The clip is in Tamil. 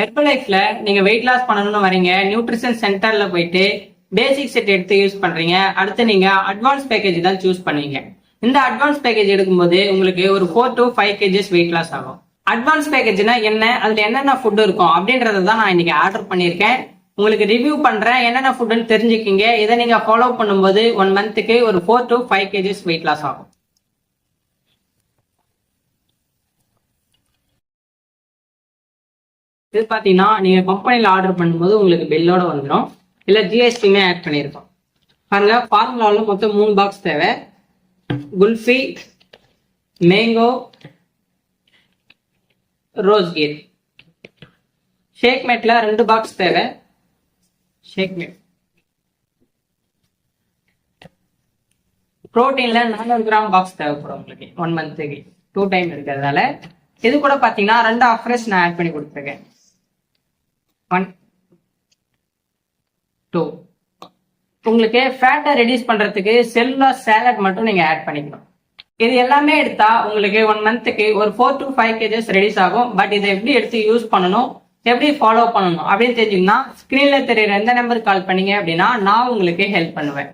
ஹெர்பல் லைஃப்ல நீங்க வெயிட் லாஸ் பண்ணணும்னு வரீங்க, நியூட்ரிஷன் சென்டர்ல போயிட்டு பேசிக் செட் எடுத்து யூஸ் பண்றீங்க. அடுத்து நீங்க அட்வான்ஸ் பேக்கேஜ் தான் சூஸ் பண்ணுவீங்க. இந்த அட்வான்ஸ் பேக்கேஜ் எடுக்கும்போது உங்களுக்கு ஒரு 4 to 5 kgs வெயிட் லாஸ் ஆகும். அட்வான்ஸ் பேக்கேஜ்னா என்ன, அதுல என்னென்ன ஃபுட் இருக்கும் அப்படின்றத தான் நான் இன்னைக்கு ஆர்டர் பண்ணியிருக்கேன். உங்களுக்கு ரிவ்யூ பண்றேன், என்னென்ன ஃபுட்னு தெரிஞ்சுக்கிங்க. இதை நீங்க ஃபாலோ பண்ணும்போது 1 மந்த்துக்கு ஒரு 4 to 5 kgs வெயிட் லாஸ் ஆகும். இது பாத்தீங்கன்னா நீங்க கம்பெனில ஆர்டர் பண்ணும்போது உங்களுக்கு பில்லோட வந்துடும், இல்ல ஜிஎஸ்டியுமே ஆட் பண்ணியிருக்கோம். பாருங்க, ஃபார்முலாவில் மொத்தம் 3 பாக்ஸ் தேவை. குல்ஃபி, மேங்கோ, ரோஸ் கீர். ஷேக் மேட்ல 2 பாக்ஸ் தேவை. ஷேக் மேட் புரோட்டீன்ல 400 கிராம் பாக்ஸ் தேவைப்படும் உங்களுக்கு 1 மந்த்துக்கு 2 டைம் இருக்கிறதுனால. இது கூட பாத்தீங்கன்னா 2 ஆஃபர்ஸ் நான் ஆட் பண்ணி கொடுத்துருக்கேன். 1 2 உங்களுக்கு ஃபேட்டை ரெடியூஸ் பண்றதுக்கு செல்லுலார் சாலட் மட்டும் நீங்க ஆட் பண்ணிக்கணும். இது எல்லாமே எடுத்தா உங்களுக்கு 1 மந்த்துக்கு ஒரு 4 to 5 kgs ரெடியூஸ் ஆகும். பட் இதை எப்படி எடுத்து யூஸ் பண்ணணும், எப்படி ஃபாலோ பண்ணணும் அப்படின்னு தெரிஞ்சுக்கணும்னா ஸ்கிரீன்ல தெரியுற எந்த நம்பருக்கு கால் பண்ணீங்க அப்படின்னா நான் உங்களுக்கு ஹெல்ப் பண்ணுவேன்.